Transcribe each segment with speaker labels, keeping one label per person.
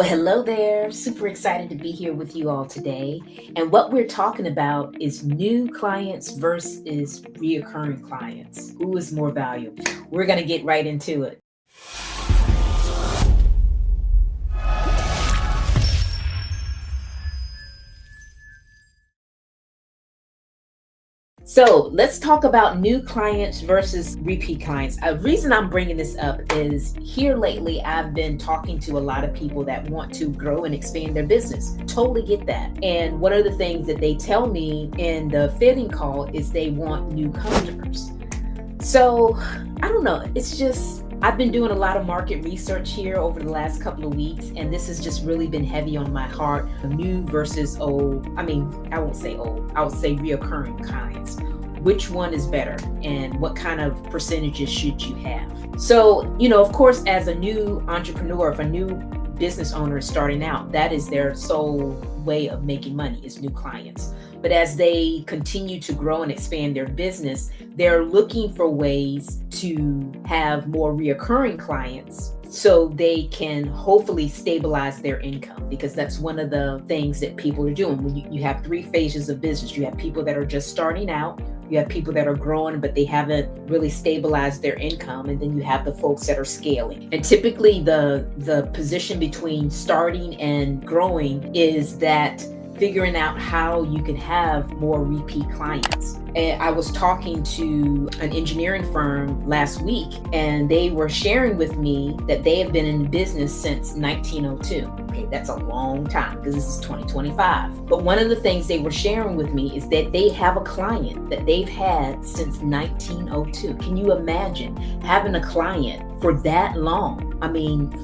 Speaker 1: Well, hello there. Super excited to be here with you all today. And what we're talking about is new clients versus reoccurring clients. Who is more valuable? We're going to get right into it. So let's talk about new clients versus repeat clients. A reason I'm bringing this up is here lately, I've been talking to a lot of people that want to grow and expand their business. Totally get that. And one of the things that they tell me in the fitting call is they want new customers. So I don't know. It's just, I've been doing a lot of market research here over the last couple of weeks, and this has just really been heavy on my heart. New versus old. I won't say old, I would say reoccurring clients. Which one is better, and what kind of percentages should you have? So, of course, as a new entrepreneur, if a new business owner is starting out, that is their sole way of making money is new clients. But as they continue to grow and expand their business, they're looking for ways to have more reoccurring clients so they can hopefully stabilize their income, because that's one of the things that people are doing. When you have three phases of business, you have people that are just starting out, you have people that are growing, but they haven't really stabilized their income. And then you have the folks that are scaling. And typically the position between starting and growing is that figuring out how you can have more repeat clients. And I was talking to an engineering firm last week, and they were sharing with me that they have been in business since 1902. Okay, that's a long time because this is 2025. But one of the things they were sharing with me is that they have a client that they've had since 1902. Can you imagine having a client for that long?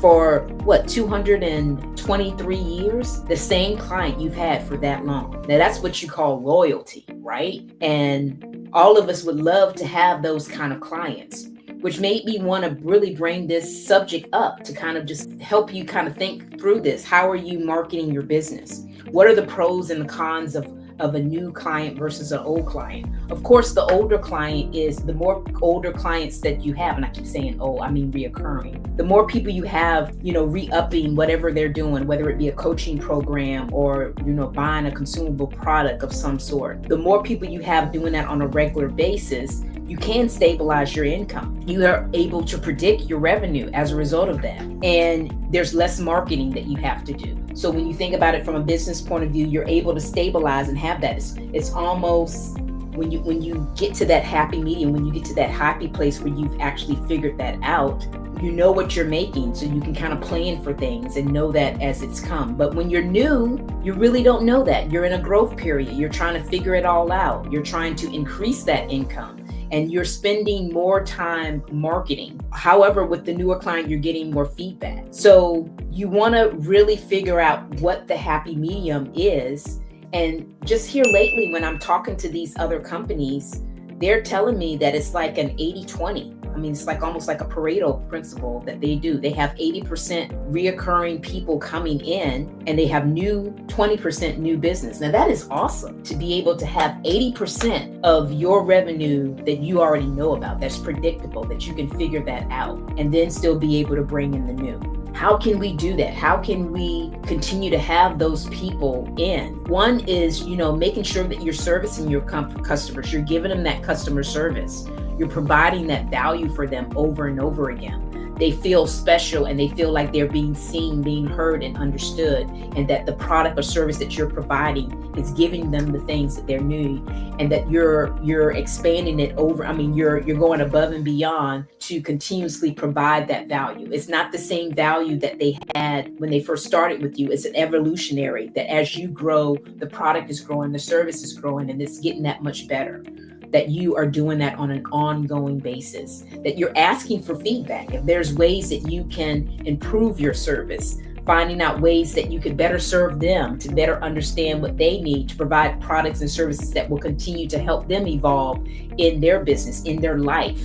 Speaker 1: For 223 years, the same client you've had for that long. Now that's what you call loyalty, right? And all of us would love to have those kind of clients, which made me want to really bring this subject up to kind of just help you kind of think through this. How are you marketing your business? What are the pros and the cons of a new client versus an old client? Of course, the older client is the more older clients that you have, and I keep saying reoccurring. The more people you have, re-upping whatever they're doing, whether it be a coaching program or, buying a consumable product of some sort. The more people you have doing that on a regular basis, you can stabilize your income. You are able to predict your revenue as a result of that. And there's less marketing that you have to do. So when you think about it from a business point of view, you're able to stabilize and have that. It's almost when you get to that happy medium, when you get to that happy place where you've actually figured that out, you know what you're making, so you can kind of plan for things and know that as it's come. But when you're new, you really don't know that. You're in a growth period. You're trying to figure it all out. You're trying to increase that income, and you're spending more time marketing. However, with the newer client, you're getting more feedback. So you want to really figure out what the happy medium is. And just here lately, when I'm talking to these other companies, they're telling me that it's like an 80-20. It's like almost like a Pareto principle that they do. They have 80% reoccurring people coming in, and they have 20% new business. Now that is awesome to be able to have 80% of your revenue that you already know about, that's predictable, that you can figure that out, and then still be able to bring in the new. How can we do that? How can we continue to have those people in? One is, making sure that you're servicing your customers. You're giving them that customer service. You're providing that value for them over and over again. They feel special, and they feel like they're being seen, being heard, and understood, and that the product or service that you're providing is giving them the things that they need, and that you're expanding it over. You're going above and beyond to continuously provide that value. It's not the same value that they had when they first started with you. It's an evolutionary, that as you grow, the product is growing, the service is growing, and it's getting that much better. That you are doing that on an ongoing basis, that you're asking for feedback. If there's ways that you can improve your service, finding out ways that you could better serve them, to better understand what they need, to provide products and services that will continue to help them evolve in their business, in their life,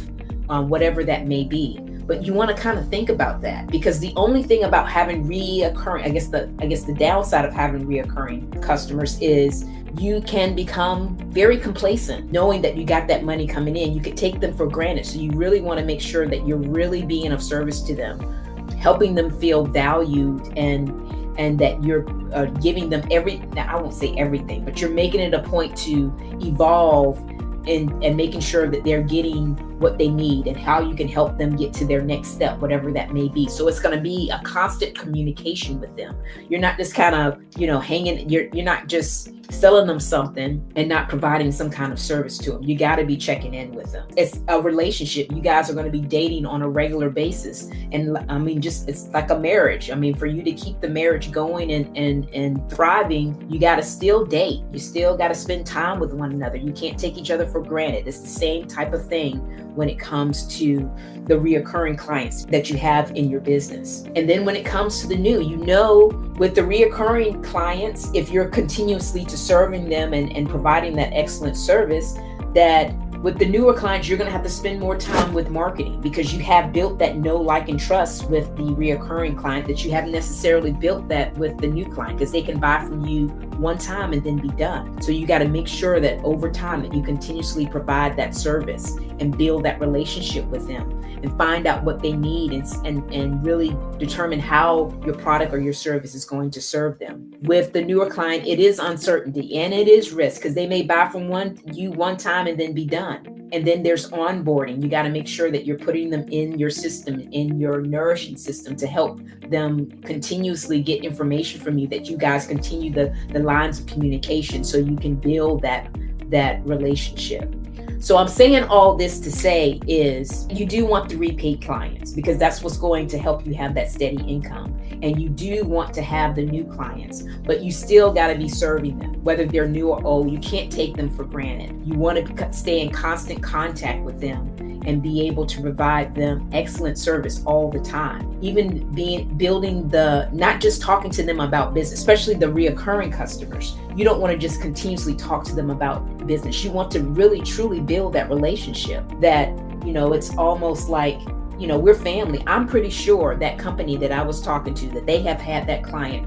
Speaker 1: whatever that may be. But you want to kind of think about that, because the only thing about having reoccurring, I guess the downside of having reoccurring customers is you can become very complacent, knowing that you got that money coming in. You could take them for granted. So you really want to make sure that you're really being of service to them, helping them feel valued and and that you're giving them now I won't say everything, but you're making it a point to evolve and making sure that they're getting what they need and how you can help them get to their next step, whatever that may be. So it's going to be a constant communication with them. You're not just kind of, hanging, you're not just selling them something and not providing some kind of service to them. You got to be checking in with them. It's a relationship. You guys are going to be dating on a regular basis. And I mean, it's like a marriage. I mean, for you to keep the marriage going and thriving, you got to still date. You still got to spend time with one another. You can't take each other for granted. It's the same type of thing when it comes to the reoccurring clients that you have in your business. And then when it comes to the new, with the reoccurring clients, if you're continuously to serving them and providing that excellent service, that with the newer clients, you're going to have to spend more time with marketing because you have built that know, like, and trust with the reoccurring client that you haven't necessarily built that with the new client, because they can buy from you one time and then be done. So you got to make sure that over time that you continuously provide that service and build that relationship with them and find out what they need and really determine how your product or your service is going to serve them. With the newer client, it is uncertainty and it is risk because they may buy from you one time and then be done. And then there's onboarding. You got to make sure that you're putting them in your system, in your nourishing system, to help them continuously get information from you, that you guys continue the lines of communication so you can build that relationship. So I'm saying all this to say is you do want the repeat clients because that's what's going to help you have that steady income. And you do want to have the new clients, but you still got to be serving them, whether they're new or old. You can't take them for granted. You want to stay in constant contact with them and be able to provide them excellent service all the time. Even building not just talking to them about business, especially the reoccurring customers. You don't want to just continuously talk to them about business. You want to really truly build that relationship that, it's almost like, we're family. I'm pretty sure that company that I was talking to, that they have had that client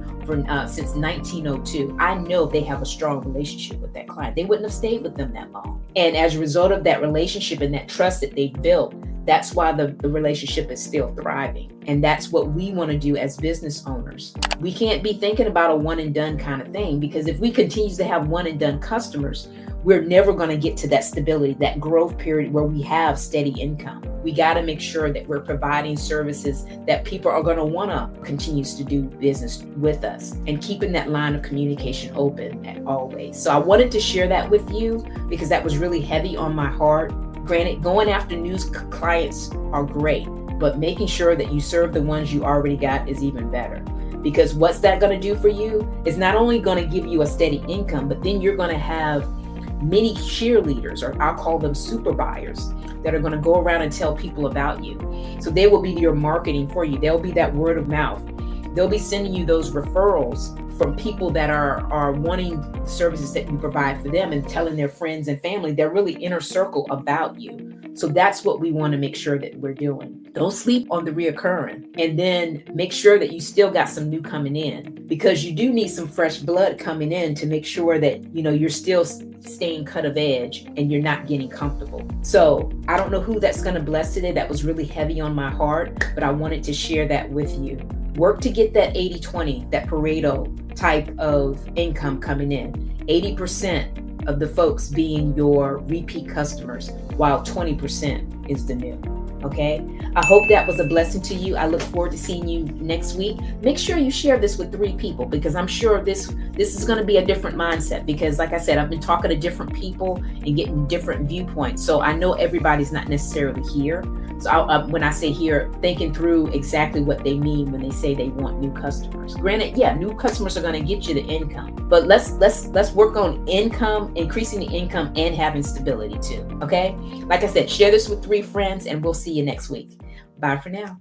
Speaker 1: since 1902. I know they have a strong relationship with that client. They wouldn't have stayed with them that long. And as a result of that relationship and that trust that they've built, that's why the relationship is still thriving. And that's what we want to do as business owners. We can't be thinking about a one and done kind of thing, because if we continue to have one and done customers, we're never going to get to that stability, that growth period where we have steady income. We got to make sure that we're providing services that people are going to want to continue to do business with us, and keeping that line of communication open always. So I wanted to share that with you because that was really heavy on my heart. Granted, going after new clients are great, but making sure that you serve the ones you already got is even better. Because what's that going to do for you is not only going to give you a steady income, but then you're going to have many cheerleaders, or I'll call them super buyers, that are going to go around and tell people about you. So they will be your marketing for you. They'll be that word of mouth. They'll be sending you those referrals from people that are wanting services that you provide for them and telling their friends and family. They're really inner circle about you. So that's what we want to make sure that we're doing. Don't sleep on the reoccurring, and then make sure that you still got some new coming in, because you do need some fresh blood coming in to make sure that, you're still staying cut of edge and you're not getting comfortable. So I don't know who that's going to bless today. That was really heavy on my heart, but I wanted to share that with you. Work to get that 80-20, that Pareto type of income coming in. 80% of the folks being your repeat customers, while 20% is the new. Okay. I hope that was a blessing to you. I look forward to seeing you next week. Make sure you share this with 3 people, because I'm sure this is going to be a different mindset, because like I said, I've been talking to different people and getting different viewpoints. So I know everybody's not necessarily here. So when I say here, thinking through exactly what they mean when they say they want new customers. Granted, yeah, new customers are going to get you the income, but let's work on income, increasing the income, and having stability too. Okay. Like I said, share this with 3 friends, and we'll see you next week. Bye for now.